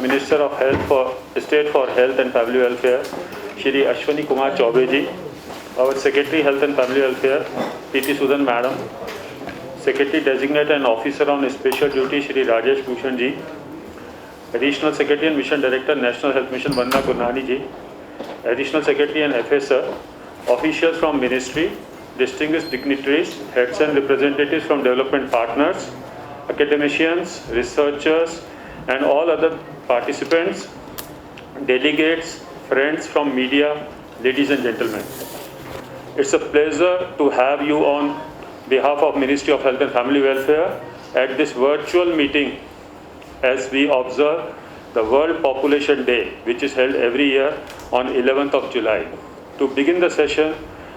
Minister of Health for State for Health and Family Welfare, Shri Ashwani Kumar Chaubey ji, our Secretary Health and Family Welfare, P.T. Sudan Madam, Secretary Designate and Officer on Special Duty, Shri Rajesh Bhushan ji, Additional Secretary and Mission Director, National Health Mission, Vandana Gurnani ji, Additional Secretary and FSR, officials from Ministry, distinguished dignitaries, heads and representatives from development partners, academicians, researchers, and all other participants, delegates, friends from media, ladies and gentlemen. It's a pleasure to have you on behalf of Ministry of Health and Family Welfare at this virtual meeting as we observe the World Population Day, which is held every year on 11th of July. To begin the session,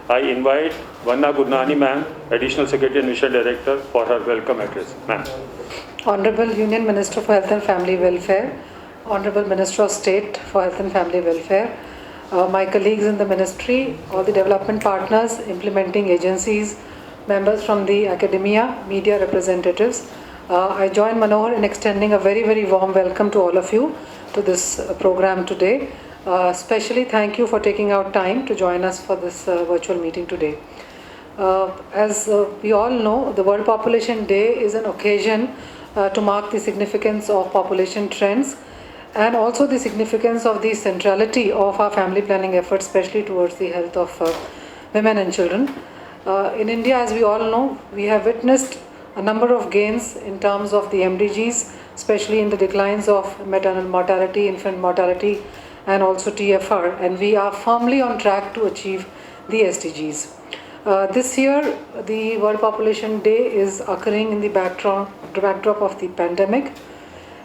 I invite Vandana Gurnani ma'am, Additional Secretary and Mission Director, for her welcome address. Ma'am. Honorable Union Minister for Health and Family Welfare, Honorable Minister of State for Health and Family Welfare, my colleagues in the Ministry, all the development partners, implementing agencies, members from the academia, media representatives, I join Manohar in extending a very, very warm welcome to all of you to this program today. Especially thank you for taking out time to join us for this virtual meeting today. As we all know, the World Population Day is an occasion to mark the significance of population trends and also the significance of the centrality of our family planning efforts, especially towards the health of women and children. In India, as we all know, we have witnessed a number of gains in terms of the MDGs, especially in the declines of maternal mortality, infant mortality, and also TFR, and we are firmly on track to achieve the SDGs. This year, the World Population Day is occurring in the backdrop of the pandemic,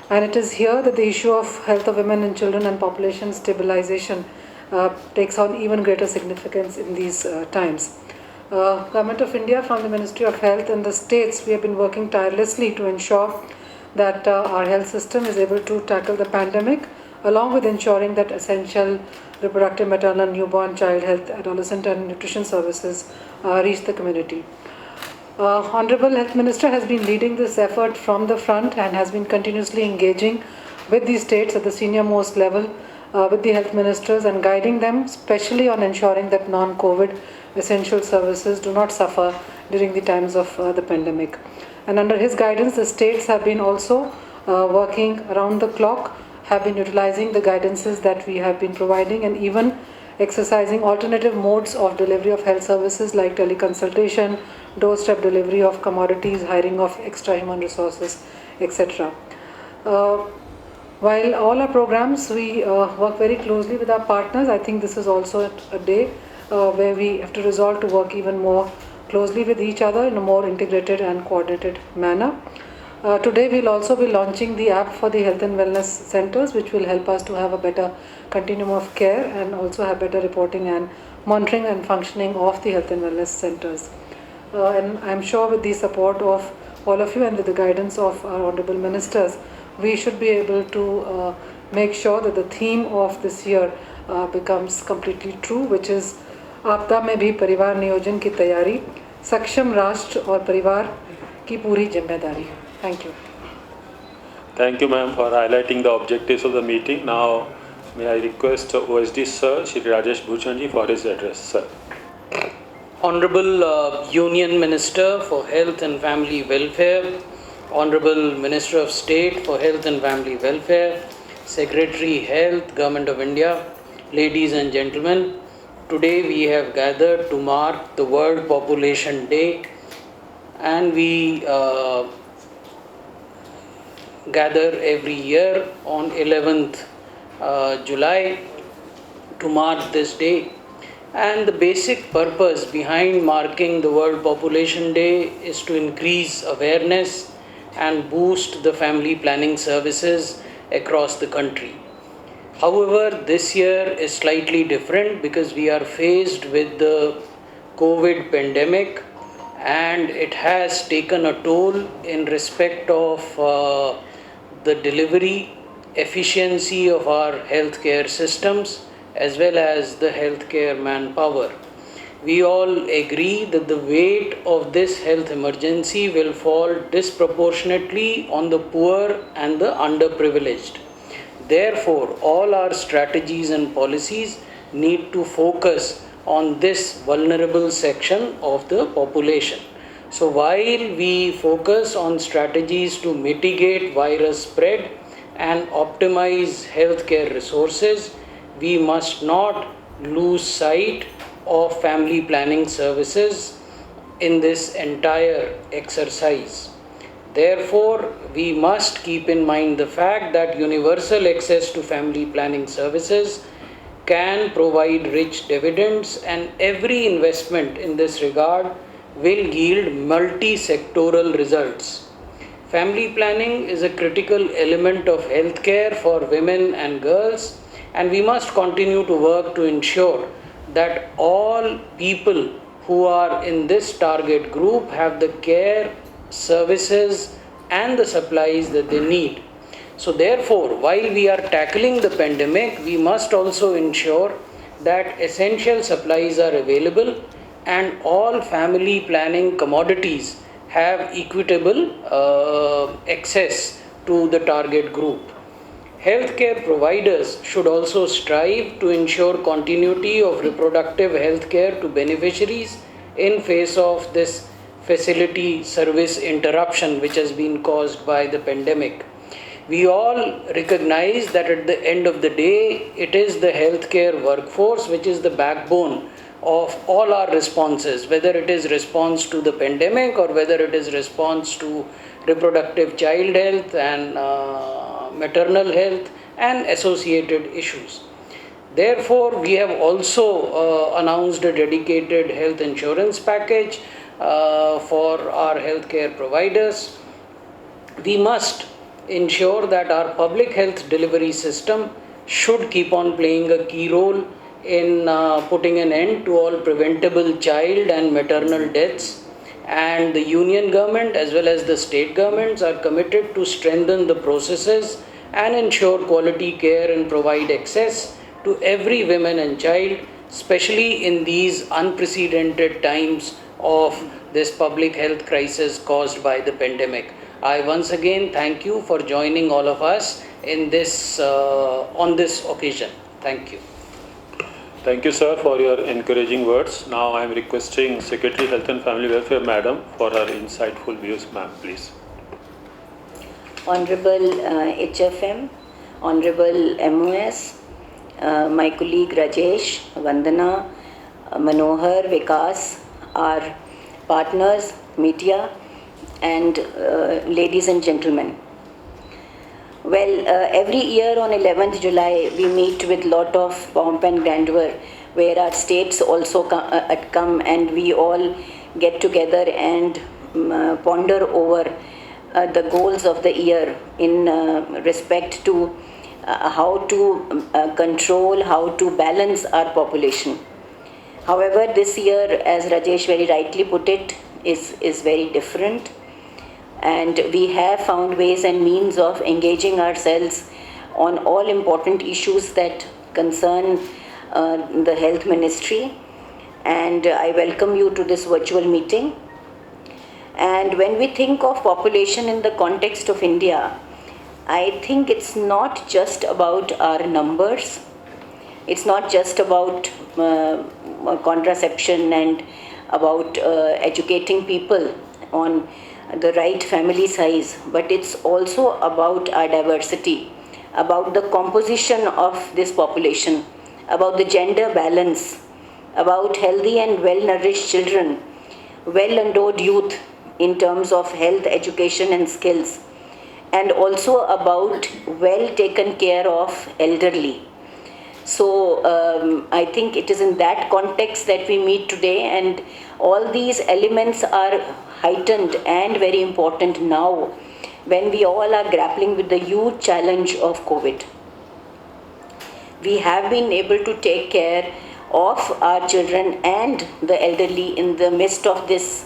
and it is here that the issue of health of women and children and population stabilization takes on even greater significance in these times. Government of India, from the Ministry of Health and the states, we have been working tirelessly to ensure that our health system is able to tackle the pandemic, along with ensuring that essential reproductive, maternal, newborn, child health, adolescent and nutrition services reach the community. Honorable Health Minister has been leading this effort from the front and has been continuously engaging with the states at the senior most level with the health ministers and guiding them, especially on ensuring that non-COVID essential services do not suffer during the times of the pandemic. And under his guidance, the states have been also working around the clock, have been utilizing the guidances that we have been providing and even exercising alternative modes of delivery of health services like teleconsultation, doorstep delivery of commodities, hiring of extra human resources, etc. While all our programs, we work very closely with our partners, I think this is also a day where we have to resolve to work even more closely with each other in a more integrated and coordinated manner. Today we'll also be launching the app for the health and wellness centers, which will help us to have a better continuum of care and also have better reporting and monitoring and functioning of the health and wellness centers. And I'm sure with the support of all of you and with the guidance of our honorable ministers, we should be able to make sure that the theme of this year becomes completely true, which is आपदा में भी परिवार नियोजन की तैयारी, सक्षम राष्ट्र और परिवार की पूरी जिम्मेदारी. Thank you. Thank you, ma'am, for highlighting the objectives of the meeting. Now, may I request OSD Sir, Shri Rajesh Bhushan ji, for his address, sir. Honorable Union Minister for Health and Family Welfare, Honorable Minister of State for Health and Family Welfare, Secretary Health, Government of India, ladies and gentlemen, today we have gathered to mark the World Population Day, and we gather every year on 11th July to mark this day. And the basic purpose behind marking the World Population Day is to increase awareness and boost the family planning services across the country. However, this year is slightly different because we are faced with the COVID pandemic, and it has taken a toll in respect of the delivery efficiency of our healthcare systems as well as the healthcare manpower. We all agree that the weight of this health emergency will fall disproportionately on the poor and the underprivileged. Therefore, all our strategies and policies need to focus on this vulnerable section of the population. So while we focus on strategies to mitigate virus spread and optimize healthcare resources, we must not lose sight of family planning services in this entire exercise. Therefore, we must keep in mind the fact that universal access to family planning services can provide rich dividends, and every investment in this regard will yield multi-sectoral results. Family planning is a critical element of healthcare for women and girls, and we must continue to work to ensure that all people who are in this target group have the care, services, and the supplies that they need. So therefore, while we are tackling the pandemic, we must also ensure that essential supplies are available and all family planning commodities have equitable access to the target group. Healthcare providers should also strive to ensure continuity of reproductive health care to beneficiaries in face of this facility service interruption which has been caused by the pandemic. We all recognize that at the end of the day, it is the healthcare workforce which is the backbone of all our responses, whether it is response to the pandemic or whether it is response to reproductive child health and maternal health and associated issues. Therefore, we have also announced a dedicated health insurance package for our healthcare providers. We must ensure that our public health delivery system should keep on playing a key role in putting an end to all preventable child and maternal deaths, and the union government as well as the state governments are committed to strengthen the processes and ensure quality care and provide access to every woman and child, especially in these unprecedented times of this public health crisis caused by the pandemic. I once again thank you for joining all of us in this on this occasion. Thank you. Thank you, sir, for your encouraging words. Now I am requesting Secretary Health and Family Welfare, Madam, for her insightful views. Ma'am, please. Honorable HFM, Honorable MOS, my colleague Rajesh, Vandana, Manohar, Vikas, our partners, media, and ladies and gentlemen. Well, every year on 11th July, we meet with lot of pomp and grandeur, where our states also come and we all get together and ponder over the goals of the year in respect to how to control, how to balance our population. However, this year, as Rajesh very rightly put it, is very different. And we have found ways and means of engaging ourselves on all important issues that concern the health ministry. And I welcome you to this virtual meeting. And when we think of population in the context of India, I think it's not just about our numbers. It's not just about contraception and about educating people on the right family size, but it's also about our diversity, about the composition of this population, about the gender balance, about healthy and well-nourished children, well-endowed youth in terms of health, education and skills, and also about well-taken care of elderly. So I think it is in that context that we meet today, and all these elements are heightened and very important now when we all are grappling with the huge challenge of COVID. We have been able to take care of our children and the elderly in the midst of this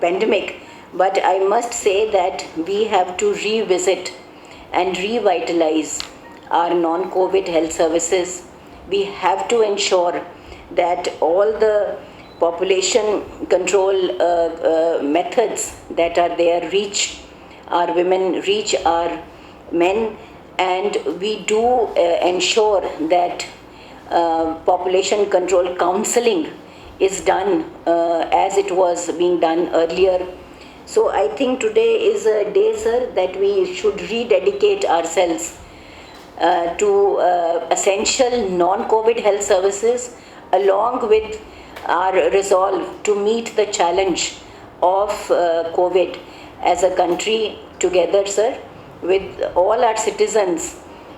pandemic, but I must say that we have to revisit and revitalize our non-COVID health services. We have to ensure that all the population control methods that are there reach our women reach our men, and we do ensure that population control counseling is done as it was being done earlier. So I think today is a day, sir, that we should rededicate ourselves to essential non-COVID health services, along with our resolve to meet the challenge of COVID as a country together, sir, with all our citizens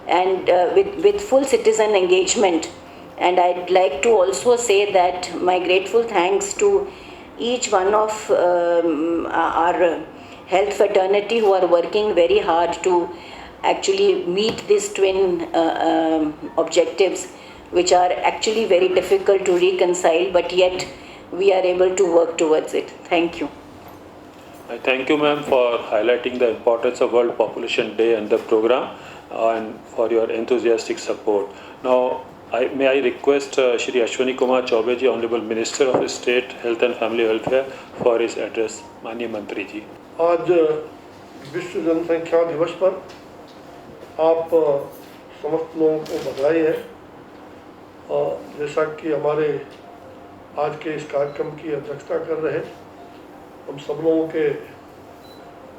and with full citizen engagement. And I'd like to also say that my grateful thanks to each one of our health fraternity who are working very hard to actually meet these twin objectives, which are actually very difficult to reconcile, but yet we are able to work towards it. Thank you. I thank you, ma'am, for highlighting the importance of World Population Day and the program and for your enthusiastic support. Now, may I request Shri Ashwani Kumar Chaube ji, Honorable Minister of State, Health and Family Welfare, for his address. माननीय मंत्री जी, आज विश्व जनसंख्या दिवस पर आप समस्त लोगों को बधाई है। और जैसा कि हमारे आज के इस कार्यक्रम की अध्यक्षता कर रहे हम सब लोगों के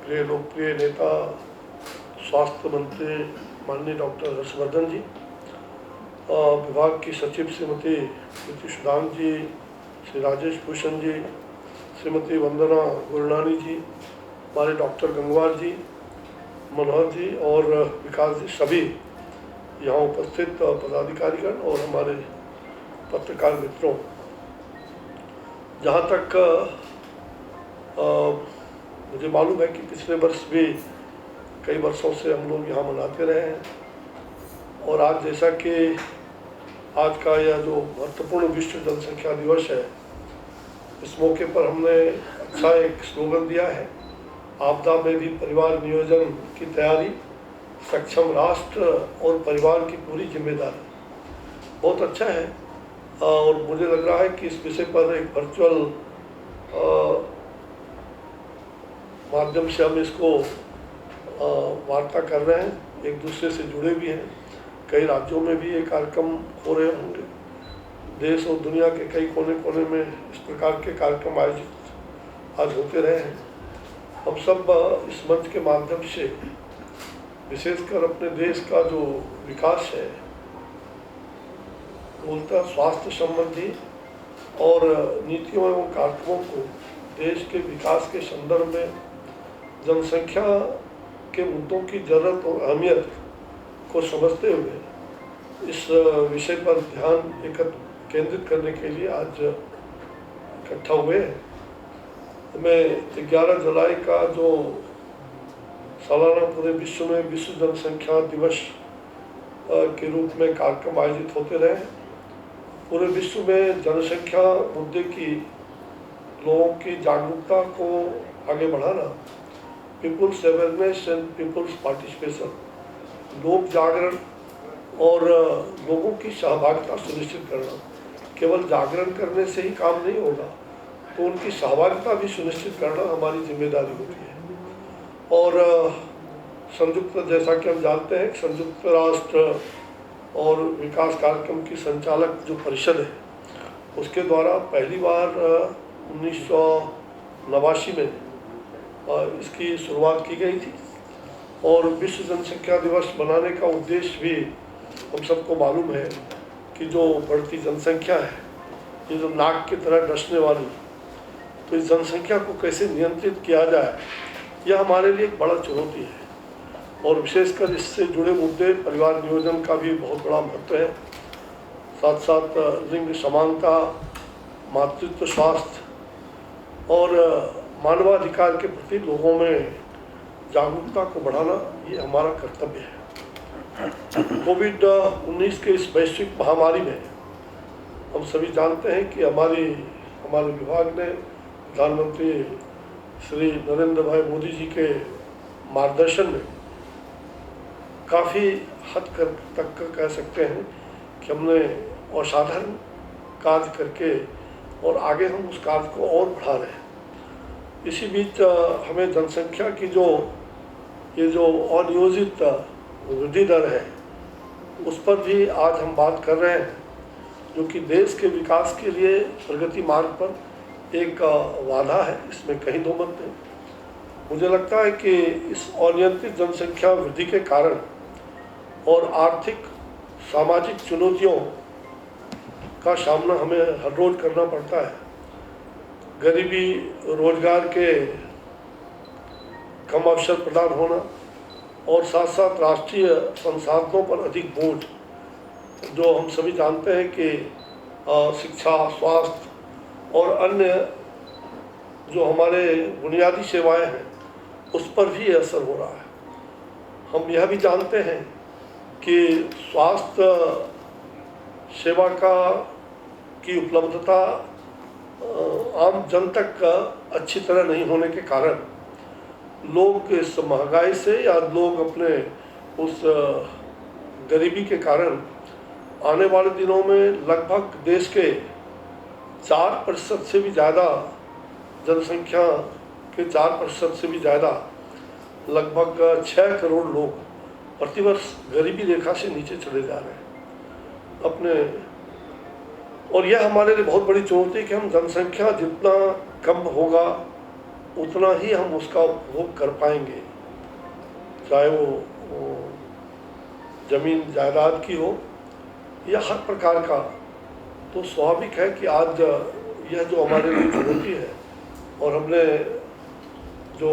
प्रिय लोकप्रिय नेता स्वास्थ्य मंत्री माननीय डॉक्टर हर्षवर्धन जी, विभाग की सचिव श्रीमती प्रीति सुदान जी, श्री राजेश भूषण जी, श्रीमती वंदना गुरनानी जी, हमारे डॉक्टर गंगवार जी, मनोहर जी और विकास जी, सभी यहाँ उपस्थित पदाधिकारीगण और हमारे पत्रकार मित्रों, जहाँ तक मुझे मालूम है कि पिछले वर्ष भी कई वर्षों से हम लोग यहाँ मनाते रहे हैं, और आज जैसा कि आज का यह जो महत्वपूर्ण विश्व जनसंख्या दिवस है, इस मौके पर हमने अच्छा एक स्लोगन दिया है, आपदा में भी परिवार नियोजन की तैयारी, सक्षम राष्ट्र और परिवार की पूरी जिम्मेदारी। बहुत अच्छा है, और मुझे लग रहा है कि इस विषय पर एक वर्चुअल माध्यम से हम इसको वार्ता कर रहे हैं, एक दूसरे से जुड़े भी हैं। कई राज्यों में भी ये कार्यक्रम हो रहे होंगे, देश और दुनिया के कई कोने कोने में इस प्रकार के कार्यक्रम आयोजित आज होते रहे हैं। हम सब इस मंच के माध्यम से विशेषकर अपने देश का जो विकास है, मूलतः स्वास्थ्य संबंधी और नीतियों एवं कार्यक्रमों को देश के विकास के संदर्भ में जनसंख्या के मुद्दों की जरूरत और अहमियत को समझते हुए इस विषय पर ध्यान केंद्रित करने के लिए आज इकट्ठा हुए हैं। हमें 11 जुलाई का जो सालाना पूरे विश्व में विश्व जनसंख्या दिवस के रूप में कार्यक्रम आयोजित होते रहे। पूरे विश्व में जनसंख्या मुद्दे की लोगों की जागरूकता को आगे बढ़ाना, people's awareness and people's participation, लोक जागरण और लोगों की सहभागिता सुनिश्चित करना। केवल जागरण करने से ही काम नहीं होगा, तो उनकी सहभागिता भी सुनिश्चित करना हमारी जिम्मेदारी होती है। और संयुक्त, जैसा कि हम जानते हैं, संयुक्त राष्ट्र और विकास कार्यक्रम की संचालक जो परिषद है, उसके द्वारा पहली बार 1989 में इसकी शुरुआत की गई थी। और विश्व जनसंख्या दिवस मनाने का उद्देश्य भी हम सबको मालूम है कि जो बढ़ती जनसंख्या है, ये जो नाक की तरह डसने वाली, तो इस जनसंख्या को कैसे नियंत्रित किया जाए, यह हमारे लिए एक बड़ा चुनौती है। और विशेषकर इससे जुड़े मुद्दे, परिवार नियोजन का भी बहुत बड़ा महत्व है, साथ साथ लिंग समानता, मातृत्व स्वास्थ्य और मानवाधिकार के प्रति लोगों में जागरूकता को बढ़ाना, ये हमारा कर्तव्य है। कोविड-19 के इस वैश्विक महामारी में हम सभी जानते हैं कि हमारे विभाग ने प्रधानमंत्री श्री नरेंद्र भाई मोदी जी के मार्गदर्शन में काफ़ी हद तक कह सकते हैं कि हमने असाधारण कार्य करके और आगे हम उस कार्य को और बढ़ा रहे हैं। इसी बीच हमें जनसंख्या की जो ये जो अनियोजित वृद्धि दर है उस पर भी आज हम बात कर रहे हैं, जो कि देश के विकास के लिए प्रगति मार्ग पर एक बाधा है, इसमें कहीं दो मत नहीं। मुझे लगता है कि इस अनियंत्रित जनसंख्या वृद्धि के कारण और आर्थिक सामाजिक चुनौतियों का सामना हमें हर रोज करना पड़ता है। गरीबी, रोजगार के कम अवसर प्रदान होना और साथ साथ राष्ट्रीय संसाधनों पर अधिक बोझ, जो हम सभी जानते हैं कि शिक्षा, स्वास्थ्य और अन्य जो हमारे बुनियादी सेवाएं हैं उस पर भी असर हो रहा है। हम यह भी जानते हैं कि स्वास्थ्य सेवा की उपलब्धता आम जन तक अच्छी तरह नहीं होने के कारण लोग इस महंगाई से या लोग अपने उस गरीबी के कारण आने वाले दिनों में लगभग देश के 4% से भी ज़्यादा जनसंख्या के 4% से भी ज़्यादा लगभग 6 करोड़ लोग प्रतिवर्ष गरीबी रेखा से नीचे चले जा रहे हैं अपने। और यह हमारे लिए बहुत बड़ी चुनौती है कि हम जनसंख्या जितना कम होगा उतना ही हम उसका उपभोग कर पाएंगे, चाहे वो जमीन जायदाद की हो या हर प्रकार का। तो स्वाभाविक है कि आज यह जो हमारे लिए चुनौती है, और हमने जो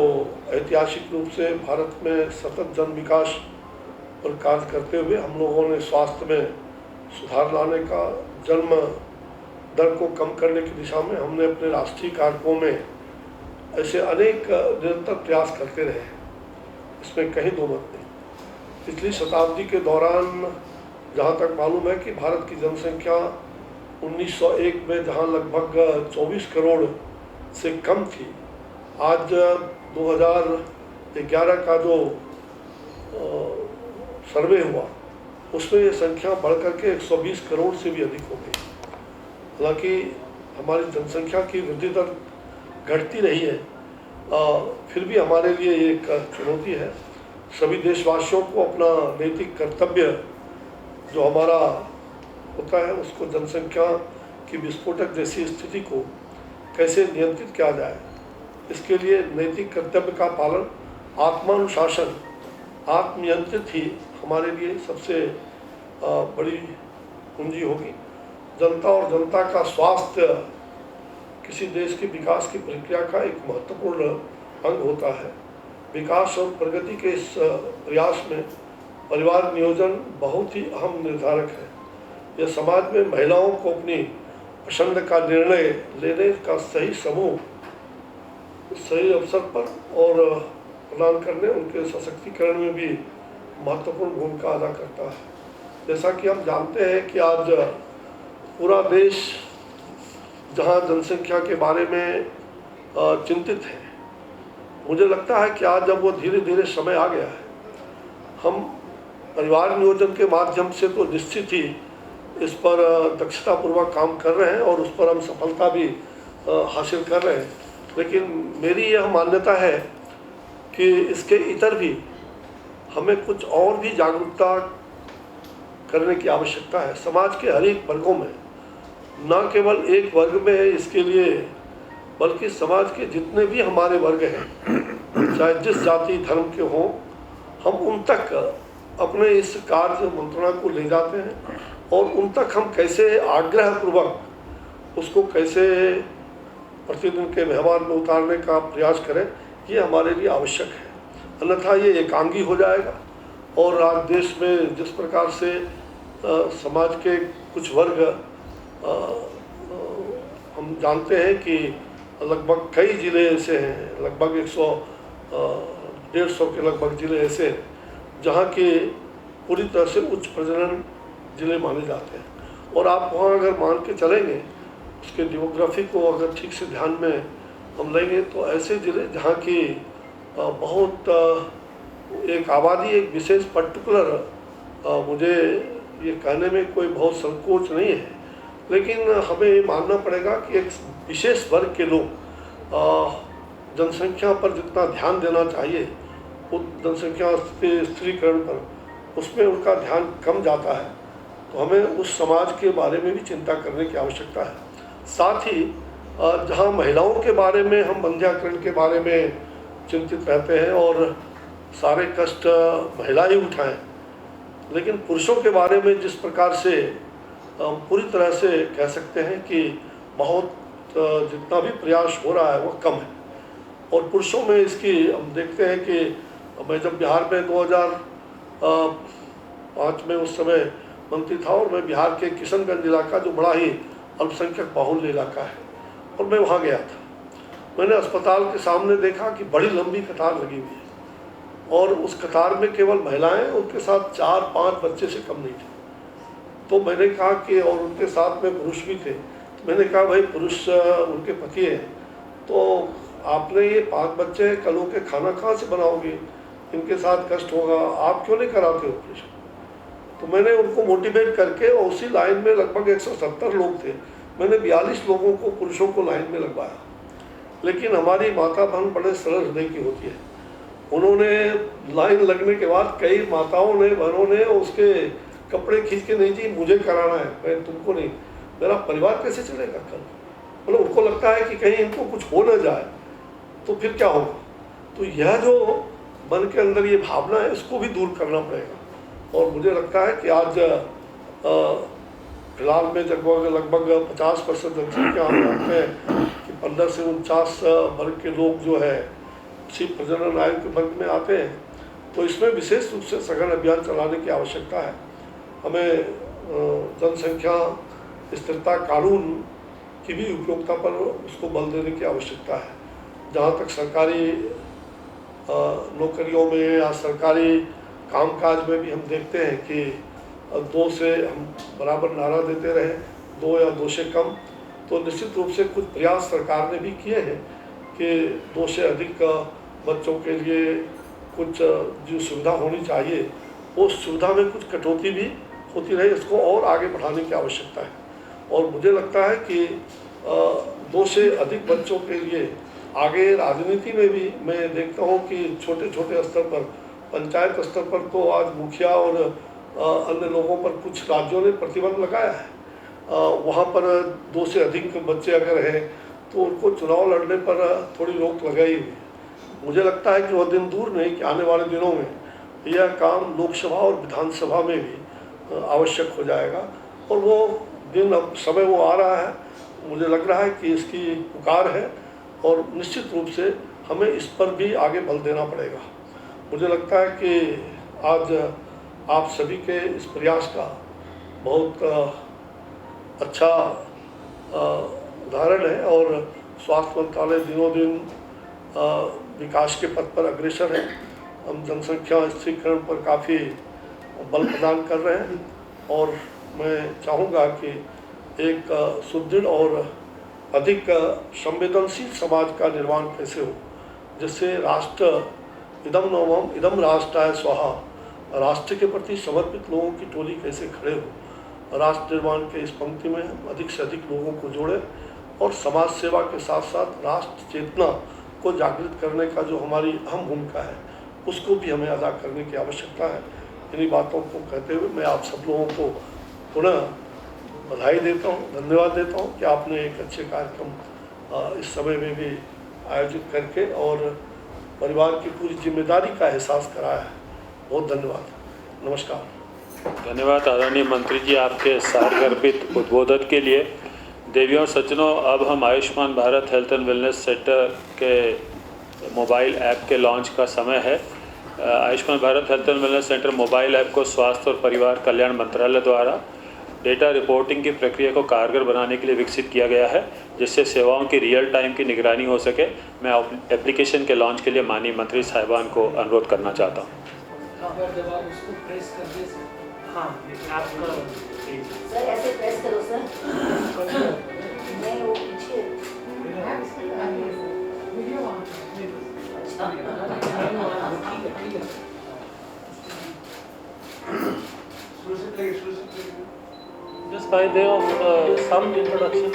ऐतिहासिक रूप से भारत में सतत जन विकास पर कार्य करते हुए हम लोगों ने स्वास्थ्य में सुधार लाने का, जन्म दर को कम करने की दिशा में हमने अपने राष्ट्रीय कार्यक्रमों में ऐसे अनेक निरंतर प्रयास करते रहे, इसमें कहीं दो मत नहीं। पिछली शताब्दी के दौरान जहाँ तक मालूम है कि भारत की जनसंख्या 1901 में जहाँ लगभग 24 करोड़ से कम थी, आज 2011 का जो सर्वे हुआ उसमें ये संख्या बढ़कर के 120 करोड़ से भी अधिक हो गई। हालांकि हमारी जनसंख्या की वृद्धि दर घटती रही है, फिर भी हमारे लिए एक चुनौती है। सभी देशवासियों को अपना नैतिक कर्तव्य जो हमारा होता है उसको जनसंख्या की विस्फोटक जैसी स्थिति को कैसे नियंत्रित किया जाए, इसके लिए नैतिक कर्तव्य का पालन, आत्मानुशासन, आत्मनियंत्रित ही हमारे लिए सबसे बड़ी कुंजी होगी। जनता और जनता का स्वास्थ्य किसी देश के विकास की प्रक्रिया का एक महत्वपूर्ण अंग होता है। विकास और प्रगति के इस प्रयास में परिवार नियोजन बहुत ही अहम निर्धारक है। यह समाज में महिलाओं को अपनी पसंद का निर्णय लेने का सही समूह, सही अवसर पर और प्रदान करने, उनके सशक्तिकरण में भी महत्वपूर्ण भूमिका अदा करता है। जैसा कि हम जानते हैं कि आज पूरा देश जहां जनसंख्या के बारे में चिंतित है, मुझे लगता है कि आज जब वो धीरे धीरे समय आ गया है, हम परिवार नियोजन के माध्यम से तो निश्चित ही इस पर दक्षतापूर्वक काम कर रहे हैं और उस पर हम सफलता भी हासिल कर रहे हैं। लेकिन मेरी यह मान्यता है कि इसके इतर भी हमें कुछ और भी जागरूकता करने की आवश्यकता है। समाज के हर एक वर्गों में, न केवल एक वर्ग में है इसके लिए, बल्कि समाज के जितने भी हमारे वर्ग हैं, चाहे जिस जाति धर्म के हों, हम उन तक अपने इस कार्य मंत्रणा को ले जाते हैं और उन तक हम कैसे आग्रहपूर्वक उसको कैसे प्रतिदिन के व्यवहार में उतारने का प्रयास करें, ये हमारे लिए आवश्यक है। अन्यथा ये एकांगी हो जाएगा और आज देश में जिस प्रकार से समाज के कुछ वर्ग हम जानते हैं कि लगभग कई ज़िले ऐसे हैं, लगभग 100-150 के लगभग ज़िले ऐसे हैं जहाँ के पूरी तरह से उच्च प्रजनन ज़िले माने जाते हैं। और आप वहाँ अगर मान के चलेंगे, उसके डेमोग्राफी को अगर ठीक से ध्यान में हम लेंगे, तो ऐसे ज़िले जहाँ की बहुत एक आबादी, एक विशेष पर्टिकुलर, मुझे ये कहने में कोई बहुत संकोच नहीं है, लेकिन हमें ये मानना पड़ेगा कि एक विशेष वर्ग के लोग जनसंख्या पर जितना ध्यान देना चाहिए जनसंख्या के स्त्रीकरण पर, उसमें उनका ध्यान कम जाता है। तो हमें उस समाज के बारे में भी चिंता करने की आवश्यकता है। साथ ही जहाँ महिलाओं के बारे में हम वंध्याकरण के बारे में चिंतित रहते हैं और सारे कष्ट महिला ही उठाएं, लेकिन पुरुषों के बारे में जिस प्रकार से पूरी तरह से कह सकते हैं कि बहुत जितना भी प्रयास हो रहा है वो कम है। और पुरुषों में इसकी हम देखते हैं कि मैं जब बिहार में 2005 में उस समय मंत्री था और मैं बिहार के किशनगंज इलाका जो बड़ा ही अल्पसंख्यक बाहुल्य इलाका है, और मैं वहाँ गया था। मैंने अस्पताल के सामने देखा कि बड़ी लंबी कतार लगी हुई है और उस कतार में केवल महिलाएं, उनके साथ 4-5 बच्चे से कम नहीं थे। तो मैंने कहा कि, और उनके साथ में पुरुष भी थे, तो मैंने कहा भाई पुरुष उनके पति हैं, तो आपने ये 5 बच्चे हैं, कल के खाना कहाँ से बनाओगे, इनके साथ कष्ट होगा, आप क्यों नहीं कराते ऑपरेशन। तो मैंने उनको मोटिवेट करके, और उसी लाइन में लगभग 170 लोग थे, मैंने 42 लोगों को, पुरुषों को लाइन में लगवाया। लेकिन हमारी माता बहन बड़े सरल हृदय की होती है, उन्होंने लाइन लगने के बाद कई माताओं ने, बहनों ने उसके कपड़े खींच के, नहीं जी मुझे कराना है, मैं तुमको नहीं, मेरा परिवार कैसे चलेगा कल। मतलब उनको लगता है कि कहीं इनको कुछ हो न जाए तो फिर क्या होगा। तो यह जो मन के अंदर ये भावना है, इसको भी दूर करना पड़ेगा। और मुझे लगता है कि आज फिलहाल में लगभग 50% जनसंख्या हम जानते हैं कि 15 से 49 वर्ग के लोग जो है इसी प्रजनन आयु के वर्ग में आते हैं। तो इसमें विशेष रूप से सघन अभियान चलाने की आवश्यकता है। हमें जनसंख्या स्थिरता कानून की भी उपयोगिता पर उसको बल देने की आवश्यकता है। जहाँ तक सरकारी नौकरियों में या सरकारी कामकाज में भी हम देखते हैं कि 2 से हम बराबर नारा देते रहे, 2 या 2 से कम, तो निश्चित रूप से कुछ प्रयास सरकार ने भी किए हैं कि 2 से अधिक बच्चों के लिए कुछ जो सुविधा होनी चाहिए, उस सुविधा में कुछ कटौती भी होती रहे, इसको और आगे बढ़ाने की आवश्यकता है। और मुझे लगता है कि 2 से अधिक बच्चों के लिए आगे राजनीति में भी मैं देखता हूँ कि छोटे छोटे स्तर पर, पंचायत स्तर पर तो आज मुखिया और अन्य लोगों पर कुछ राज्यों ने प्रतिबंध लगाया है। वहाँ पर 2 से अधिक बच्चे अगर हैं तो उनको चुनाव लड़ने पर थोड़ी रोक लगाई हुई है। मुझे लगता है कि वह दिन दूर नहीं कि आने वाले दिनों में यह काम लोकसभा और विधानसभा में भी आवश्यक हो जाएगा, और वो दिन, अब समय वो आ रहा है। मुझे लग रहा है कि इसकी पुकार है और निश्चित रूप से हमें इस पर भी आगे बल देना पड़ेगा। मुझे लगता है कि आज आप सभी के इस प्रयास का बहुत अच्छा उदाहरण है, और स्वास्थ्य मंत्रालय दिनों दिन विकास के पथ पर अग्रसर है। हम जनसंख्या स्थिरीकरण पर काफ़ी बल प्रदान कर रहे हैं, और मैं चाहूँगा कि एक सुदृढ़ और अधिक संवेदनशील समाज का निर्माण कैसे हो, जिससे राष्ट्र इदम नवम इदम राष्ट्राय स्वाहा, राष्ट्र के प्रति समर्पित लोगों की टोली कैसे खड़े हो। राष्ट्र निर्माण के इस पंक्ति में हम अधिक से अधिक लोगों को जोड़ें, और समाज सेवा के साथ साथ राष्ट्र चेतना को जागृत करने का जो हमारी अहम भूमिका है, उसको भी हमें अदा करने की आवश्यकता है। इन्हीं बातों को कहते हुए मैं आप सब लोगों को पुनः बधाई देता हूँ, धन्यवाद देता हूँ कि आपने एक अच्छे कार्यक्रम इस समय में भी आयोजित करके और परिवार की पूरी जिम्मेदारी का एहसास कराया है। बहुत धन्यवाद, नमस्कार। धन्यवाद आदरणीय मंत्री जी आपके सारगर्भित उद्बोधन के लिए। देवियों और सज्जनों, अब हम Ayushman Bharat health and wellness centre के मोबाइल ऐप के लॉन्च का समय है। Ayushman Bharat health and wellness centre mobile app को स्वास्थ्य और परिवार कल्याण मंत्रालय द्वारा डेटा रिपोर्टिंग की प्रक्रिया को कारगर बनाने के लिए विकसित किया गया है, जिससे सेवाओं की रियल टाइम की निगरानी हो सके। मैं एप्लीकेशन के लॉन्च के लिए माननीय मंत्री साहिबान को अनुरोध करना चाहता हूँ। सर ऐसे प्रेस करो सर। नहीं वो पीछे Just by way of some introduction.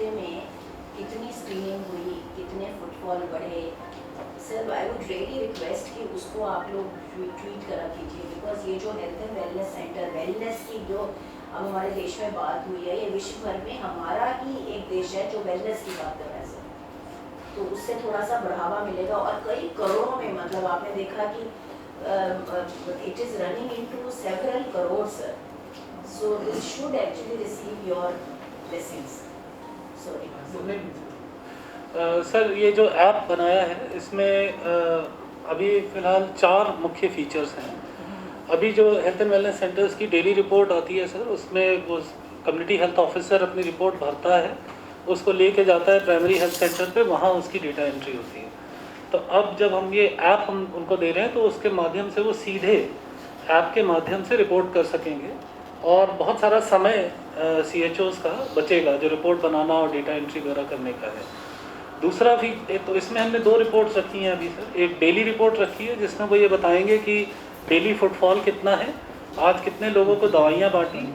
हफ्ते में कितनी स्क्रीनिंग हुई, कितने फुटफॉल बढ़े। Sir I would really request कि उसको आप लोग ट्वीट करा कीजिए, बिकॉज ये जो health and wellness centre, wellness की जो अब हमारे देश में बात हुई है, ये विश्व भर में हमारा ही एक देश है जो वेलनेस की बात कर रहा है सर। तो उससे थोड़ा सा बढ़ावा मिलेगा और कई करोड़ों में, मतलब आपने देखा कि it is running into several crores sir, so this should actually receive your blessings. Sorry. Sir ये जो ऐप बनाया है इसमें अभी फ़िलहाल 4 मुख्य फीचर्स हैं। अभी जो हेल्थ एंड वेलनेस सेंटर्स की डेली रिपोर्ट आती है सर, उसमें वो कम्युनिटी हेल्थ ऑफिसर अपनी रिपोर्ट भरता है, उसको लेके जाता है प्राइमरी हेल्थ सेंटर पे, वहाँ उसकी डेटा एंट्री होती है। तो अब जब हम ये ऐप हम उनको दे रहे हैं तो उसके माध्यम से वो सीधे ऐप के माध्यम से रिपोर्ट कर सकेंगे और बहुत सारा समय CHOs का बचेगा जो रिपोर्ट बनाना और डेटा एंट्री वगैरह करने का है। दूसरा भी तो इसमें हमने 2 रिपोर्ट्स रखी हैं अभी सर। एक डेली रिपोर्ट रखी है जिसमें वो ये बताएंगे कि डेली फुटफॉल कितना है, आज कितने लोगों को दवाइयाँ बांटी,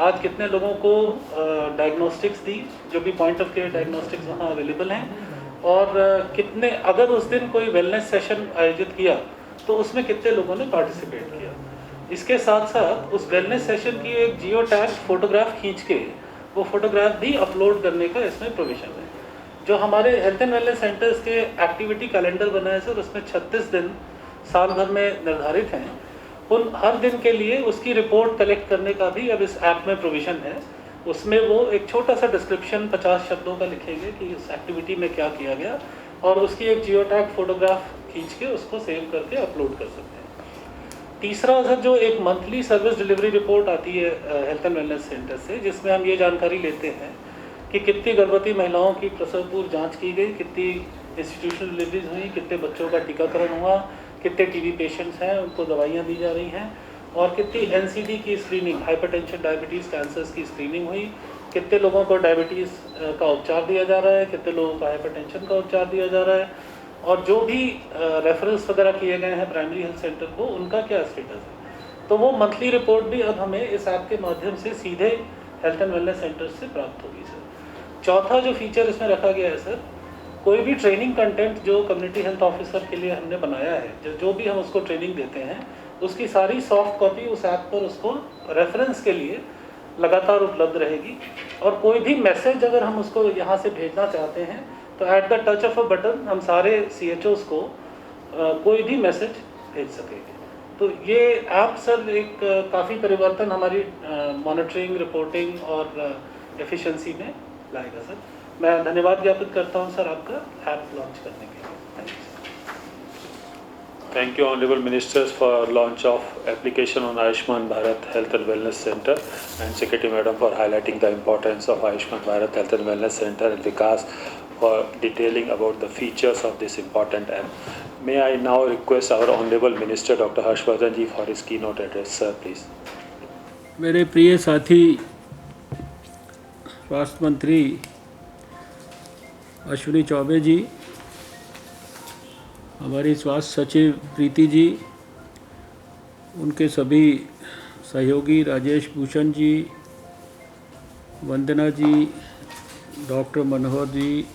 आज कितने लोगों को डायग्नोस्टिक्स दी, जो भी पॉइंट ऑफ केयर डायग्नोस्टिक्स वहाँ अवेलेबल हैं, और कितने, अगर उस दिन कोई वेलनेस सेशन आयोजित किया तो उसमें कितने लोगों ने पार्टिसिपेट किया। इसके साथ साथ उस वेलनेस सेशन की एक जियो टैग फोटोग्राफ खींच के वो फोटोग्राफ भी अपलोड करने का इसमें प्रोविज़न है। जो हमारे हेल्थ एंड वेलनेस सेंटर्स के एक्टिविटी कैलेंडर बना है सर, उसमें 36 दिन साल भर में निर्धारित हैं। उन हर दिन के लिए उसकी रिपोर्ट कलेक्ट करने का भी अब इस ऐप में प्रोविज़न है। उसमें वो एक छोटा सा डिस्क्रिप्शन 50 शब्दों का लिखेंगे कि इस एक्टिविटी में क्या किया गया, और उसकी एक जियो टैग फोटोग्राफ खींच के उसको सेव करके अपलोड कर सकते हैं। तीसरा सर, जो एक मंथली सर्विस डिलीवरी रिपोर्ट आती है हेल्थ एंड वेलनेस सेंटर से, जिसमें हम ये जानकारी लेते हैं कि कितनी गर्भवती महिलाओं की प्रसव पूर्व जाँच की गई, कितनी इंस्टीट्यूशनल डिलीवरीज हुई, कितने बच्चों का टीकाकरण हुआ, कितने TB पेशेंट्स हैं उनको दवाइयाँ दी जा रही हैं, और कितनी NCD की स्क्रीनिंग, हाइपरटेंशन, डायबिटीज़, कैंसर्स की स्क्रीनिंग हुई, कितने लोगों को डायबिटीज़ का उपचार दिया जा रहा है, कितने लोगों को हाइपरटेंशन का उपचार दिया जा रहा है, और जो भी रेफरेंस वगैरह किए गए हैं प्राइमरी हेल्थ सेंटर को, उनका क्या स्टेटस है। तो वो मंथली रिपोर्ट भी अब हमें इस ऐप के माध्यम से सीधे हेल्थ एंड वेलनेस सेंटर से प्राप्त होगी सर। चौथा जो फीचर इसमें रखा गया है सर, कोई भी ट्रेनिंग कंटेंट जो कम्युनिटी हेल्थ ऑफिसर के लिए हमने बनाया है, जो भी हम उसको ट्रेनिंग देते हैं, उसकी सारी सॉफ्ट कॉपी उस ऐप पर उसको रेफरेंस के लिए लगातार उपलब्ध रहेगी। और कोई भी मैसेज अगर हम उसको यहाँ से भेजना चाहते हैं तो at the touch of a button हम सारे CHOs को कोई भी मैसेज भेज सकेंगे। तो ये ऐप सर एक काफ़ी परिवर्तन हमारी मॉनिटरिंग, रिपोर्टिंग और एफिशिएंसी में लाएगा सर। मैं धन्यवाद ज्ञापित करता हूँ सर आपका ऐप लॉन्च करने के लिए। Thank you. Thank you, Honorable Ministers, for launch of application on Ayushman Bharat Health and Wellness Center, and Secretary Madam for highlighting the importance of Ayushman Bharat Health and Wellness Center, and Vikas for detailing about the features of this important app. May I now request our Honorable Minister Dr. Harshvardhan ji for his keynote address, sir, please. मेरे प्रिय साथी स्वास्थ्य मंत्री अश्विनी चौबे जी, हमारी स्वास्थ्य सचिव प्रीति जी, उनके सभी सहयोगी राजेश भूषण जी, वंदना जी, डॉक्टर मनोहर जी,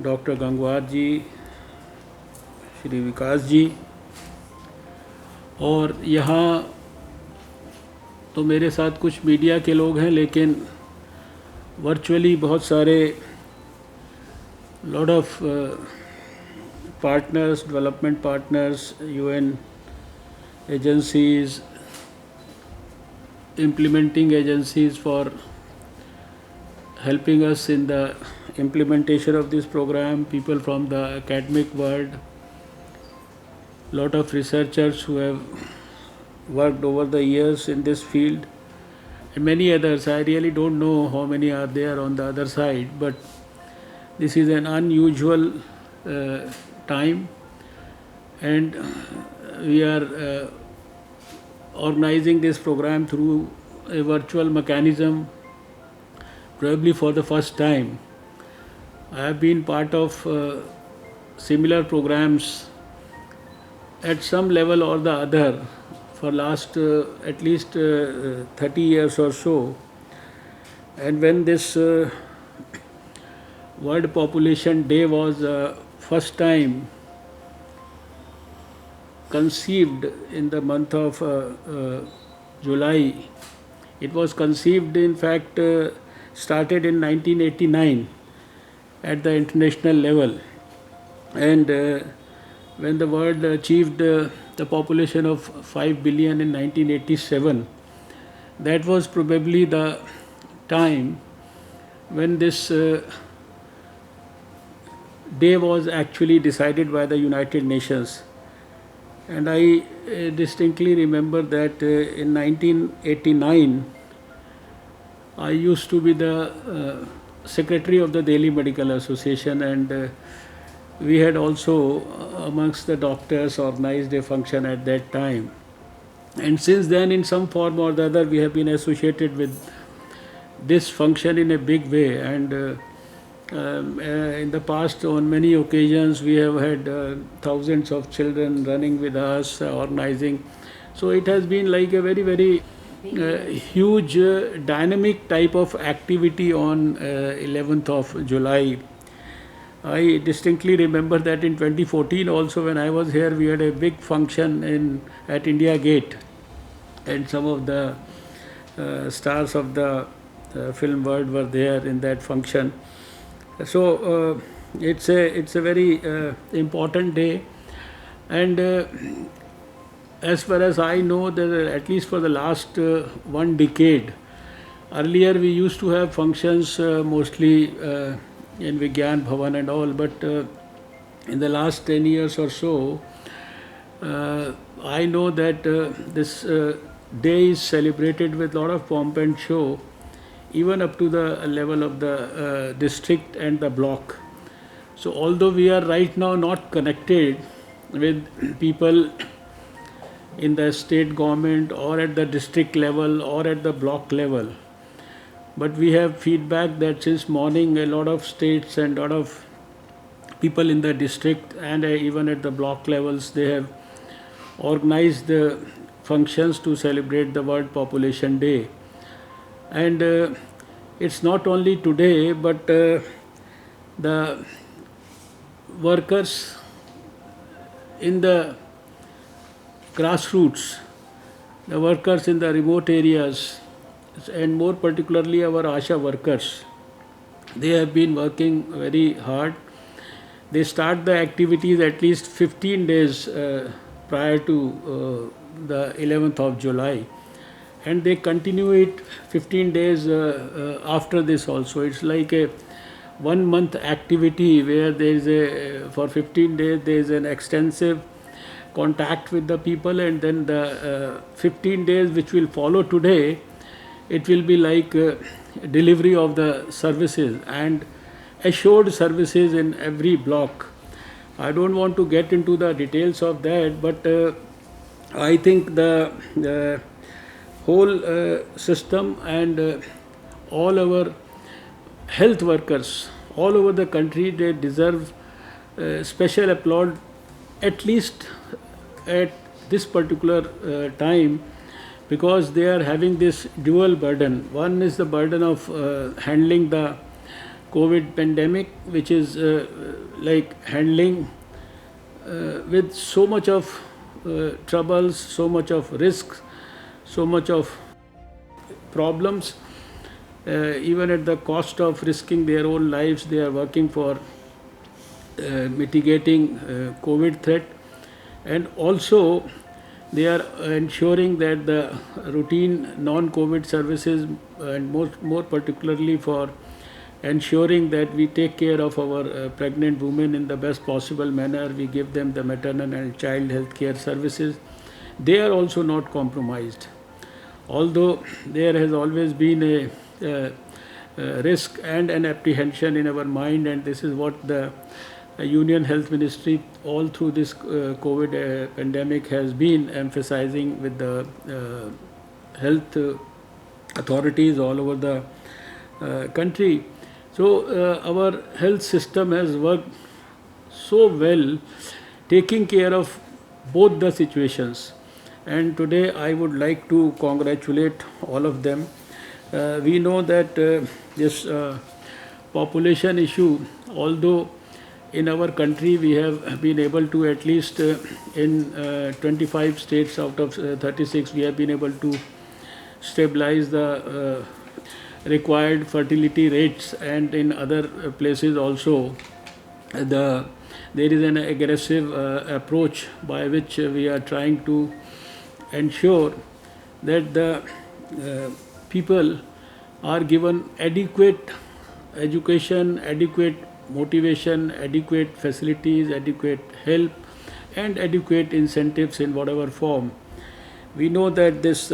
डॉक्टर गंगवार जी, श्री विकास जी, और यहाँ तो मेरे साथ कुछ मीडिया के लोग हैं, लेकिन वर्चुअली बहुत सारे lot of partners, development partners, UN agencies, implementing agencies for helping us in the implementation of this program, people from the academic world, lot of researchers who have worked over the years in this field, and many others. I really don't know how many are there on the other side, but this is an unusual time, and we are organizing this program through a virtual mechanism, probably for the first time. I have been part of similar programs at some level or the other for last at least 30 years or so, And when this World Population Day was first time conceived in the month of July. It was conceived, in fact, started in 1989 at the international level. And when the world achieved the population of 5 billion in 1987, that was probably the time when this day was actually decided by the United Nations. And I distinctly remember that in 1989, I used to be the secretary of the Delhi Medical Association, and we had also amongst the doctors organized a function at that time. And since then, in some form or the other, we have been associated with this function in a big way. And in the past, on many occasions, we have had thousands of children running with us, organizing. So it has been like a very, very huge dynamic type of activity on 11th of July. I distinctly remember that in 2014 also, when I was here, we had a big function at India Gate, and some of the stars of the film world were there in that function. So it's a very important day, and as far as I know, that at least for the last 1 decade, earlier we used to have functions mostly in Vigyan Bhavan and all, but in the last 10 years or so, I know that this day is celebrated with a lot of pomp and show, even up to the level of the district and the block. So although we are right now not connected with people in the state government or at the district level or at the block level, but we have feedback that since morning a lot of states and a lot of people in the district and even at the block levels, they have organized the functions to celebrate the World Population Day. And it's not only today, but the workers in the grassroots, the workers in the remote areas, and more particularly our ASHA workers, they have been working very hard. They start the activities at least 15 days prior to the 11th of July, and they continue it 15 days after this also. It's like a 1 month activity where there is for 15 days there is an extensive contact with the people, and then the 15 days which will follow today, it will be like delivery of the services and assured services in every block. I don't want to get into the details of that, but I think the whole system and all our health workers all over the country, they deserve special applaud, at least at this particular time, because they are having this dual burden. One is the burden of handling the COVID pandemic, which is like handling with so much of troubles, so much of risks, so much of problems. Even at the cost of risking their own lives, they are working for mitigating COVID threat, and also they are ensuring that the routine non-COVID services, and more particularly for ensuring that we take care of our pregnant women in the best possible manner, we give them the maternal and child health care services, they are also not compromised. Although there has always been a risk and an apprehension in our mind, and this is what the Union Health Ministry all through this COVID pandemic has been emphasizing with the health authorities all over the country. So our health system has worked so well, taking care of both the situations. And today I would like to congratulate all of them, we know that this population issue, although in our country we have been able to, at least in 25 states out of 36, we have been able to stabilize the required fertility rates, and in other places also there is an aggressive approach by which we are trying to ensure that the people are given adequate education, adequate motivation, adequate facilities, adequate help, and adequate incentives in whatever form. We know that this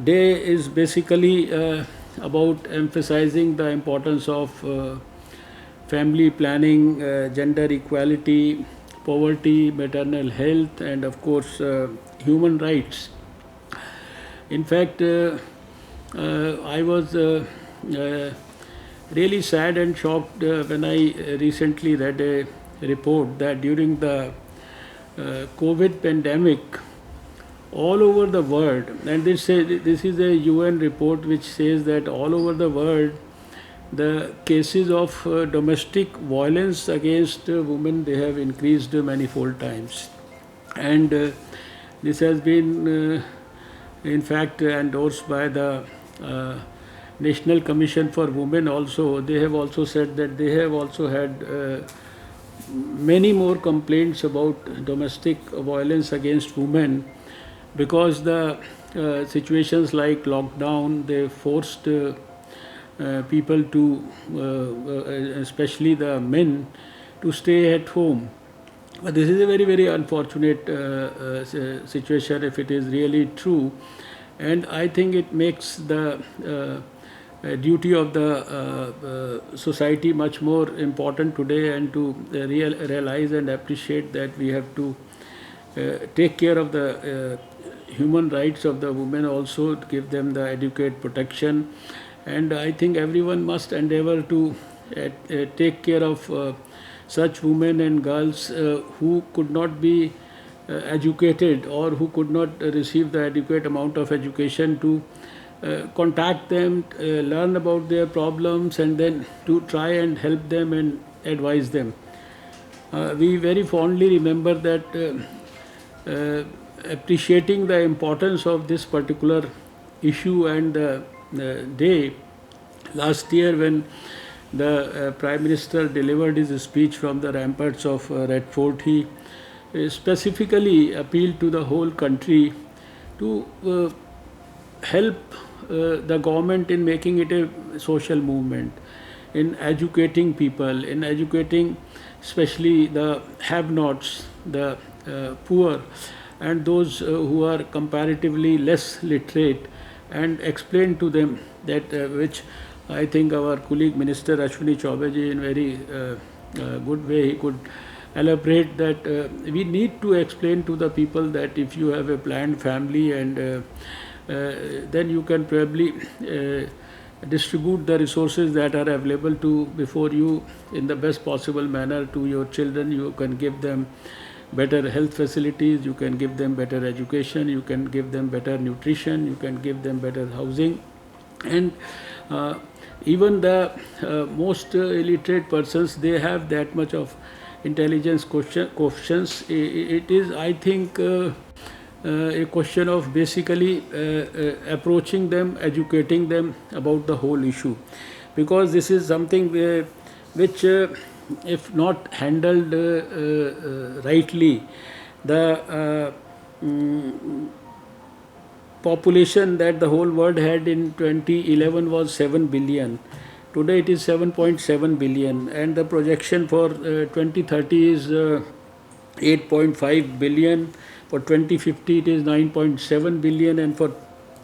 day is basically about emphasizing the importance of family planning, gender equality, poverty, maternal health, and of course human rights. In fact, I was really sad and shocked when I recently read a report that during the COVID pandemic, all over the world, and this is a UN report which says that all over the world, the cases of domestic violence against women, they have increased manifold times. And this has been in fact endorsed by the National Commission for Women also. They have also said that they have also had many more complaints about domestic violence against women, because the situations like lockdown, they forced people to, especially the men, to stay at home. But this is a very, very unfortunate situation if it is really true. And I think it makes the duty of the society much more important today, and to realize and appreciate that we have to take care of the human rights of the women also, to give them the adequate protection. And I think everyone must endeavor to take care of such women and girls who could not be educated, or who could not receive the adequate amount of education, to contact them, learn about their problems, and then to try and help them and advise them. We very fondly remember that appreciating the importance of this particular issue and day, last year when the Prime Minister delivered his speech from the ramparts of Red Fort, he specifically appealed to the whole country to help the government in making it a social movement, in educating people, in educating especially the have-nots, the poor, and those who are comparatively less literate, and explain to them that which I think our colleague Minister Ashwini Chaubeji in very good way he could elaborate that we need to explain to the people that if you have a planned family, and then you can probably distribute the resources that are available to before you in the best possible manner to your children. You can give them better health facilities, you can give them better education, you can give them better nutrition, you can give them better housing. And even the most illiterate persons, they have that much of intelligence quotients. It is, I think, a question of basically approaching them, educating them about the whole issue, because this is something which if not handled rightly, the population that the whole world had in 2011 was 7 billion. Today it is 7.7 billion, and the projection for 2030 is 8.5 billion. For 2050 it is 9.7 billion, and for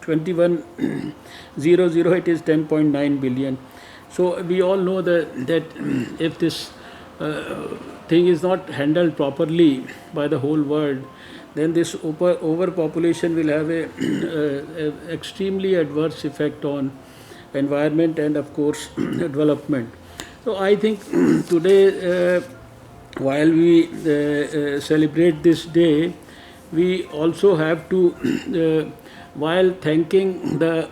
2100 it is 10.9 billion. So we all know that if this thing is not handled properly by the whole world, then this overpopulation will have a extremely adverse effect on environment and of course development. So I think today while we celebrate this day, we also have to, while thanking the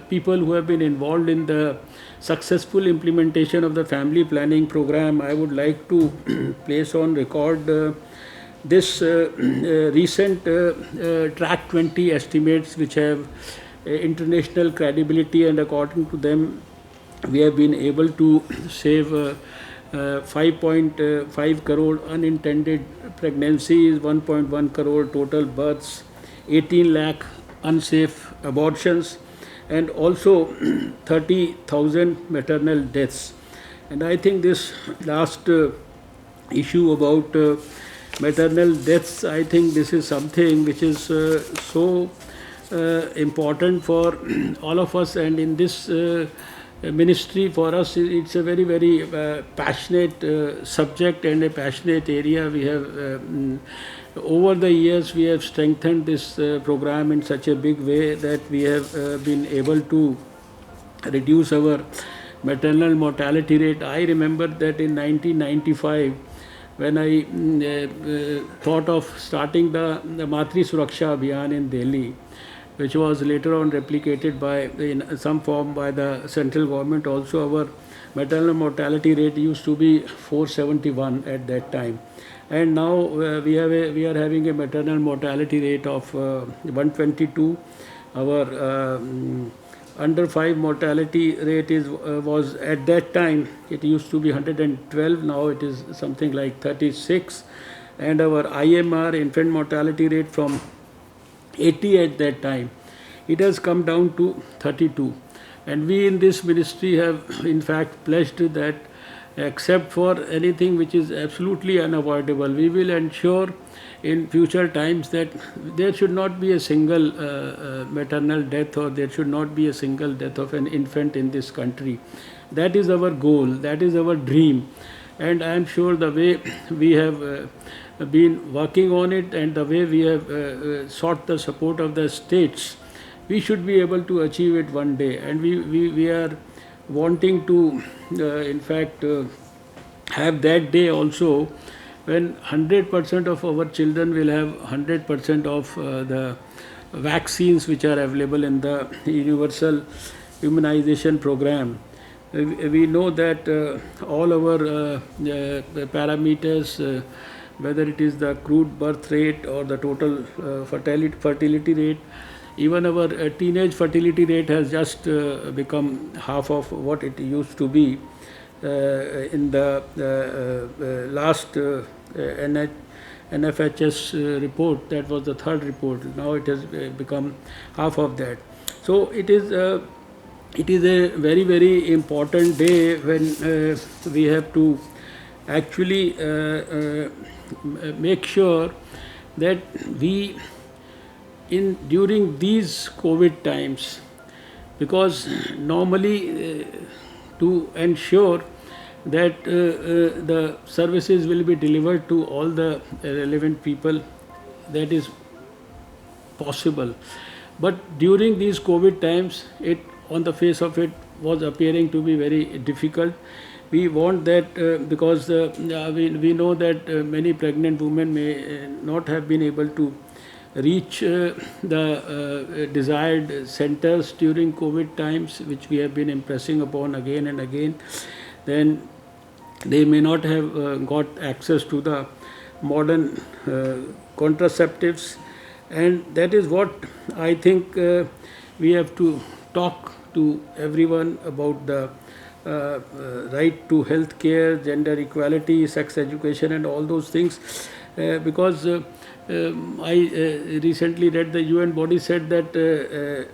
people who have been involved in the successful implementation of the family planning program, I would like to place on record this recent track 20 estimates which have international credibility, and according to them we have been able to save 5.5 crore unintended pregnancies, 1.1 crore total births, 18 lakh unsafe abortions, and also 30,000 maternal deaths. And I think this last issue about maternal deaths, I think this is something which is so important for all of us, and in this ministry for us it's a very, very passionate subject and a passionate area. We have over the years we have strengthened this program in such a big way that we have been able to reduce our maternal mortality rate. I remember that in 1995, when I thought of starting the Matri Suraksha Abhiyan in Delhi, which was later on replicated by, in some form, by the central government also, our maternal mortality rate used to be 471 at that time. And now we are having a maternal mortality rate of 122. Our under 5 mortality rate was at that time, it used to be 112, now it is something like 36. And our IMR, infant mortality rate, from 80 at that time, it has come down to 32. And we in this ministry have in fact pledged that except for anything which is absolutely unavoidable, we will ensure in future times that there should not be a single maternal death, or there should not be a single death of an infant in this country. That is our goal, that is our dream. And I am sure the way we have been working on it, and the way we have sought the support of the states, we should be able to achieve it one day. And we are wanting to in fact have that day also, when 100% of our children will have 100% of the vaccines which are available in the universal immunization program. We know that all our parameters, whether it is the crude birth rate or the total fertility rate, even our teenage fertility rate has just become half of what it used to be in the last NFHS report. That was the third report. Now it has become half of that. So it is a very, very important day when we have to actually make sure that we, during these COVID times, because normally to ensure that the services will be delivered to all the relevant people, that is possible. But during these COVID times, it, on the face of it, was appearing to be very difficult. We want that because we know that many pregnant women may not have been able to reach the desired centers during COVID times, which we have been impressing upon again and again. Then they may not have got access to the modern contraceptives, and that is what I think we have to talk to everyone about: the right to health care, gender equality, sex education, and all those things, because I recently read the UN body said that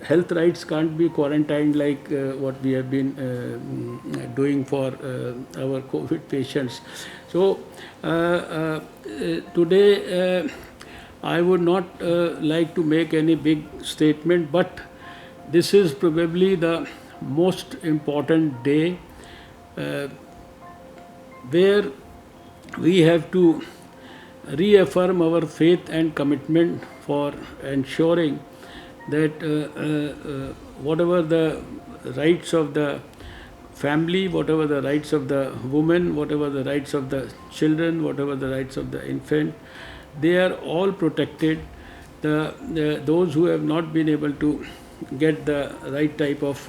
health rights can't be quarantined like what we have been doing for our COVID patients. So today I would not like to make any big statement, but this is probably the most important day where we have to reaffirm our faith and commitment for ensuring that whatever the rights of the family, whatever the rights of the woman, whatever the rights of the children, whatever the rights of the infant, they are all protected. Those who have not been able to get the right type of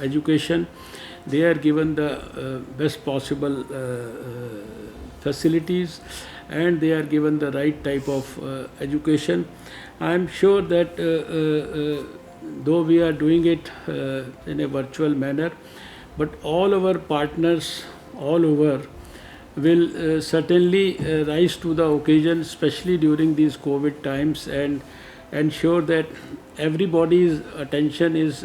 education, they are given the best possible facilities, and they are given the right type of education. I am sure that though we are doing it in a virtual manner, but all our partners all over will certainly rise to the occasion, especially during these COVID times, and ensure that everybody's attention is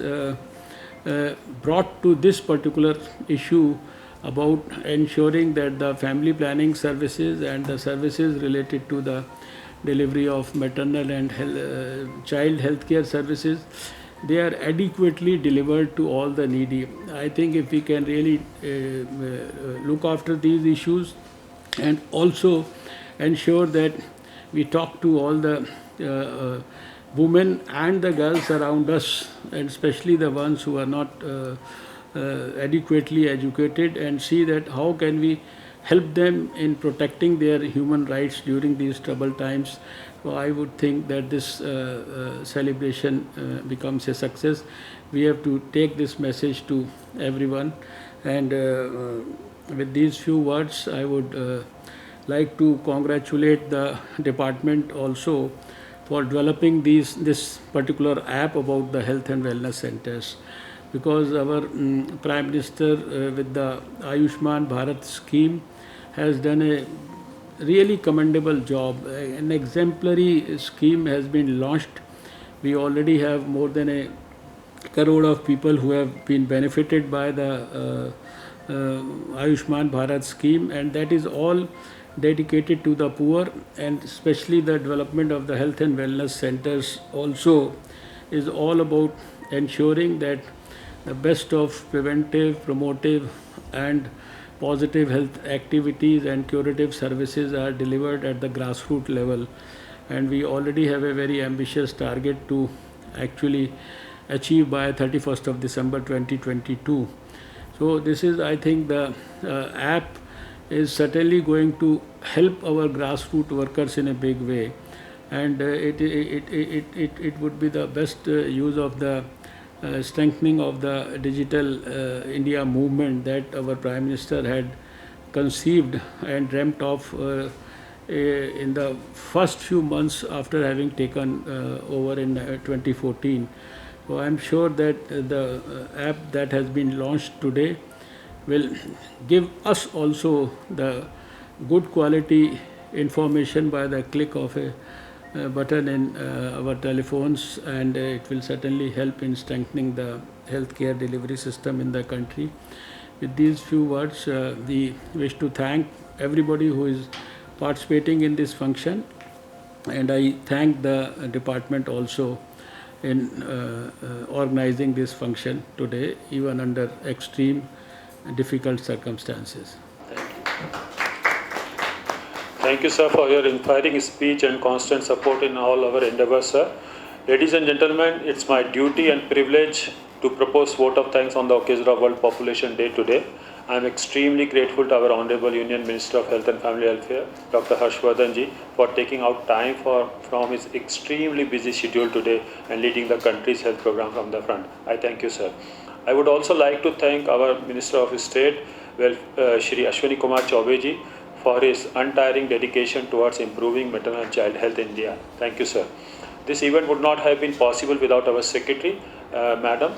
brought to this particular issue about ensuring that the family planning services and the services related to the delivery of maternal and child health care services, they are adequately delivered to all the needy. I think if we can really look after these issues and also ensure that we talk to all the women and the girls around us, and especially the ones who are not adequately educated, and see that how can we help them in protecting their human rights during these troubled times. So I would think that this celebration becomes a success. We have to take this message to everyone, and with these few words I would like to congratulate the department also for developing this particular app about the health and wellness centers, because our Prime Minister with the Ayushman Bharat scheme has done a really commendable job. An exemplary scheme has been launched. We already have more than a crore of people who have been benefited by the Ayushman Bharat scheme, and that is all dedicated to the poor, and especially the development of the health and wellness centers also is all about ensuring that the best of preventive, promotive and positive health activities and curative services are delivered at the grassroots level. And we already have a very ambitious target to actually achieve by 31st of December 2022. So this is, I think, the app is certainly going to help our grassroots workers in a big way, and it would be the best use of the strengthening of the digital India movement that our Prime Minister had conceived and dreamt of in the first few months after having taken over in 2014. So I am sure that the app that has been launched today will give us also the good quality information by the click of a button in our telephones, and it will certainly help in strengthening the healthcare delivery system in the country. With these few words, we wish to thank everybody who is participating in this function, and I thank the department also in organizing this function today, even under extreme difficult circumstances. Thank you, sir, for your inspiring speech and constant support in all our endeavors, sir. Ladies and gentlemen, it's my duty and privilege to propose vote of thanks on the occasion of World Population Day today. I am extremely grateful to our Honorable Union Minister of Health and Family Welfare, Dr. Harshvardhan ji, for taking out time from his extremely busy schedule today and leading the country's health program from the front. I thank you, sir. I would also like to thank our Minister of State, Shri Ashwani Kumar Chaubey ji, for his untiring dedication towards improving maternal and child health in India. Thank you, sir. This event would not have been possible without our Secretary, Madam,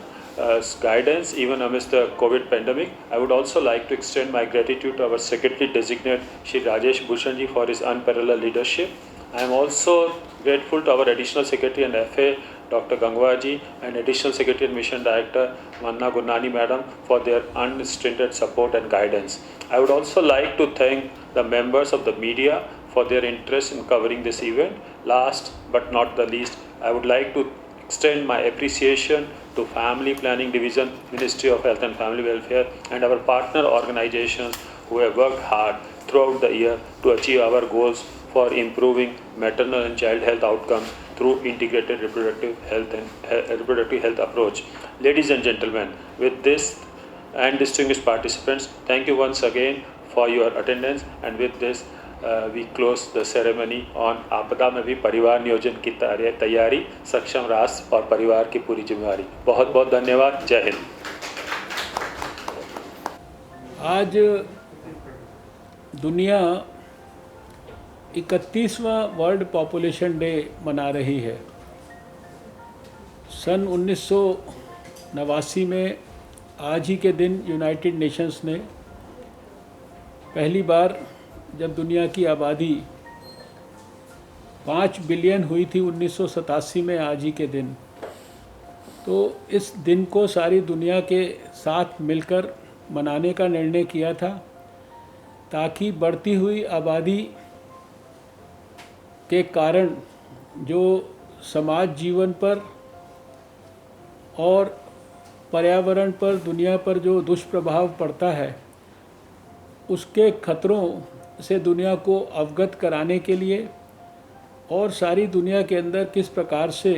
guidance even amidst the COVID pandemic. I would also like to extend my gratitude to our Secretary Designate, Shri Rajesh Bhushan ji, for his unparalleled leadership. I am also grateful to our Additional Secretary and FA, Dr. Gangwa ji, and Additional Secretary and Mission Director, Manna Gurnani Madam, for their unstinted support and guidance. I would also like to thank the members of the media for their interest in covering this event. Last but not the least, I would like to extend my appreciation to Family Planning Division, Ministry of Health and Family Welfare, and our partner organizations who have worked hard throughout the year to achieve our goals for improving maternal and child health outcomes through integrated reproductive health approach. Ladies and gentlemen, with this and distinguished participants, thank you once again for your attendance, and with this we close the ceremony on आपदा में भी परिवार नियोजन की तैयारी, सक्षम राष्ट्र और परिवार की पूरी जिम्मेवारी। बहुत बहुत धन्यवाद। जय हिंद। आज दुनिया 31वां वर्ल्ड पॉपुलेशन डे मना रही है। सन 1989 में आज ही के दिन यूनाइटेड नेशंस ने पहली बार, जब दुनिया की आबादी 5 बिलियन हुई थी 1987 में आज ही के दिन, तो इस दिन को सारी दुनिया के साथ मिलकर मनाने का निर्णय किया था, ताकि बढ़ती हुई आबादी के कारण जो समाज जीवन पर और पर्यावरण पर, दुनिया पर जो दुष्प्रभाव पड़ता है, उसके खतरों से दुनिया को अवगत कराने के लिए और सारी दुनिया के अंदर किस प्रकार से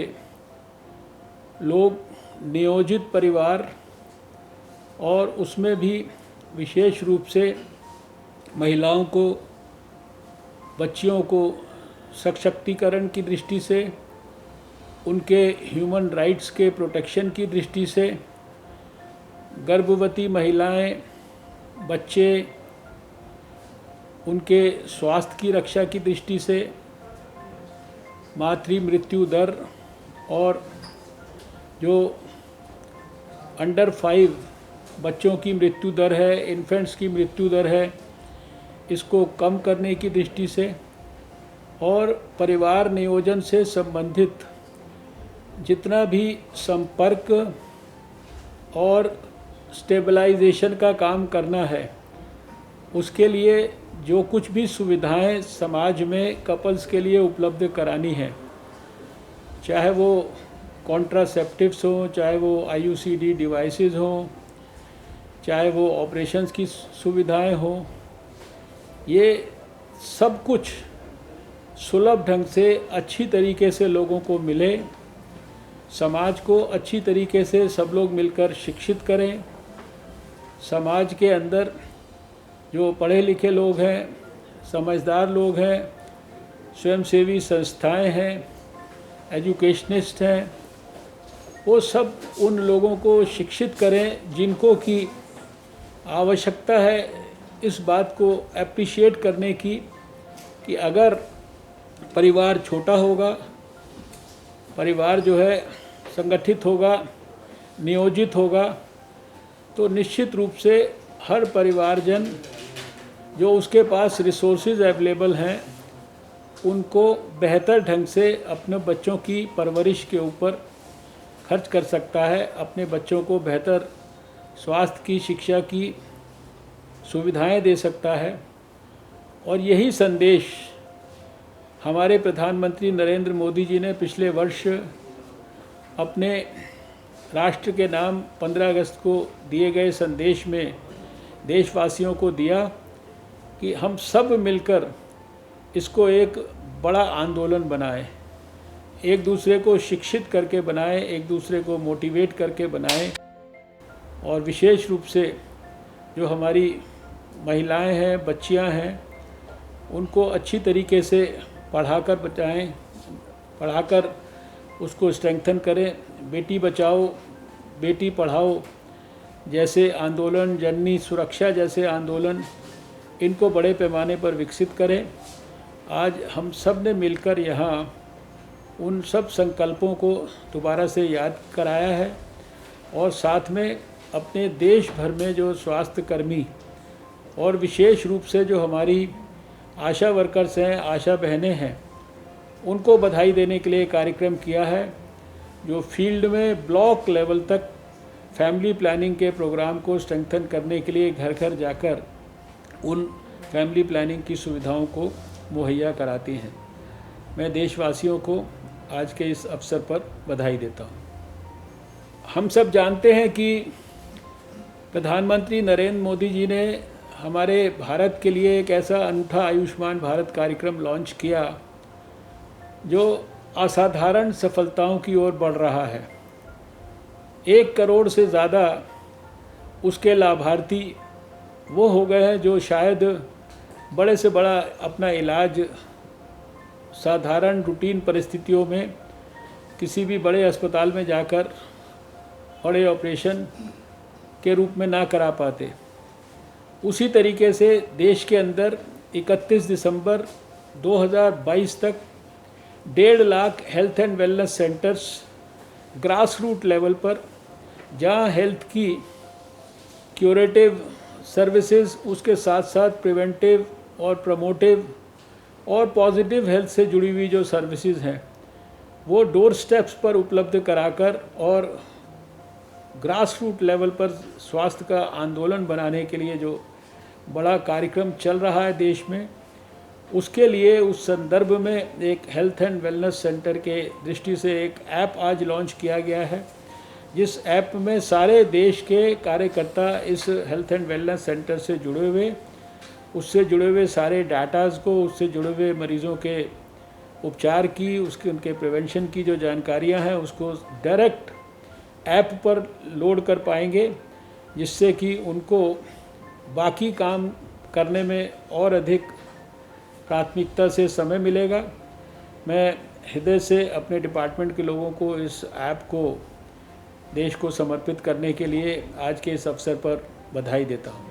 लोग नियोजित परिवार और उसमें भी विशेष रूप से महिलाओं को, बच्चियों को सशक्तिकरण की दृष्टि से, उनके ह्यूमन राइट्स के प्रोटेक्शन की दृष्टि से, गर्भवती महिलाएं, बच्चे, उनके स्वास्थ्य की रक्षा की दृष्टि से, मातृ मृत्यु दर और जो अंडर 5 बच्चों की मृत्यु दर है, इन्फेंट्स की मृत्यु दर है, इसको कम करने की दृष्टि से और परिवार नियोजन से संबंधित जितना भी संपर्क और स्टेबलाइजेशन का काम करना है, उसके लिए जो कुछ भी सुविधाएं समाज में कपल्स के लिए उपलब्ध करानी है, चाहे वो कॉन्ट्रासेप्टिव्स हों, चाहे वो IUCD डिवाइसेस हों, चाहे वो ऑपरेशंस की सुविधाएं हों, ये सब कुछ सुलभ ढंग से अच्छी तरीके से लोगों को मिले, समाज को अच्छी तरीके से सब लोग मिलकर शिक्षित करें। समाज के अंदर जो पढ़े लिखे लोग हैं, समझदार लोग हैं, स्वयंसेवी संस्थाएं हैं, एजुकेशनिस्ट हैं, वो सब उन लोगों को शिक्षित करें जिनको की आवश्यकता है इस बात को एप्रिशिएट करने की कि अगर परिवार छोटा होगा, परिवार जो है संगठित होगा, नियोजित होगा, तो निश्चित रूप से हर परिवारजन जो उसके पास रिसोर्सेज अवेलेबल हैं, उनको बेहतर ढंग से अपने बच्चों की परवरिश के ऊपर खर्च कर सकता है, अपने बच्चों को बेहतर स्वास्थ्य की, शिक्षा की सुविधाएं दे सकता है। और यही संदेश हमारे प्रधानमंत्री नरेंद्र मोदी जी ने पिछले वर्ष अपने राष्ट्र के नाम 15 अगस्त को दिए गए संदेश में देशवासियों को दिया कि हम सब मिलकर इसको एक बड़ा आंदोलन बनाएं, एक दूसरे को शिक्षित करके बनाएं, एक दूसरे को मोटिवेट करके बनाएं और विशेष रूप से जो हमारी महिलाएं हैं, बच्चियां हैं, उनको अच्छी तरीके से पढ़ाकर बचाएं, पढ़ाकर उसको स्ट्रेंथन करें। बेटी बचाओ बेटी पढ़ाओ जैसे आंदोलन, जननी सुरक्षा जैसे आंदोलन, इनको बड़े पैमाने पर विकसित करें। आज हम सब ने मिलकर यहाँ उन सब संकल्पों को दोबारा से याद कराया है और साथ में अपने देश भर में जो स्वास्थ्य कर्मी और विशेष रूप से जो हमारी आशा वर्कर्स हैं, आशा बहनें हैं, उनको बधाई देने के लिए कार्यक्रम किया है, जो फील्ड में ब्लॉक लेवल तक फैमिली प्लानिंग के प्रोग्राम को स्ट्रेंथन करने के लिए घर घर जाकर उन फैमिली प्लानिंग की सुविधाओं को मुहैया कराती हैं। मैं देशवासियों को आज के इस अवसर पर बधाई देता हूँ। हम सब जानते हैं कि प्रधानमंत्री नरेंद्र मोदी जी ने हमारे भारत के लिए एक ऐसा अनूठा आयुष्मान भारत कार्यक्रम लॉन्च किया जो असाधारण सफलताओं की ओर बढ़ रहा है। 1 करोड़ से ज़्यादा उसके लाभार्थी वो हो गए हैं जो शायद बड़े से बड़ा अपना इलाज साधारण रूटीन परिस्थितियों में किसी भी बड़े अस्पताल में जाकर बड़े ऑपरेशन के रूप में ना करा पाते। उसी तरीके से देश के अंदर 31 दिसंबर 2022 तक 1.5 lakh health and wellness centres grass root level पर, जहां हेल्थ की क्यूरेटिव सर्विसेज, उसके साथ साथ प्रिवेंटिव और प्रमोटिव और पॉजिटिव हेल्थ से जुड़ी हुई जो सर्विसेज हैं वो डोर स्टेप्स पर उपलब्ध कराकर और ग्रास रूट लेवल पर स्वास्थ्य का आंदोलन बनाने के लिए जो बड़ा कार्यक्रम चल रहा है देश में, उसके लिए उस संदर्भ में एक हेल्थ एंड वेलनेस सेंटर के दृष्टि से एक ऐप आज लॉन्च किया गया है, जिस ऐप में सारे देश के कार्यकर्ता इस हेल्थ एंड वेलनेस सेंटर से जुड़े हुए, उससे जुड़े हुए सारे डाटाज़ को, उससे जुड़े हुए मरीज़ों के उपचार की, उसके उनके प्रिवेंशन की जो जानकारियां हैं उसको डायरेक्ट ऐप पर लोड कर पाएंगे, जिससे कि उनको बाकी काम करने में और अधिक प्राथमिकता से समय मिलेगा। मैं हृदय से अपने डिपार्टमेंट के लोगों को इस ऐप को देश को समर्पित करने के लिए आज के इस अवसर पर बधाई देता हूँ।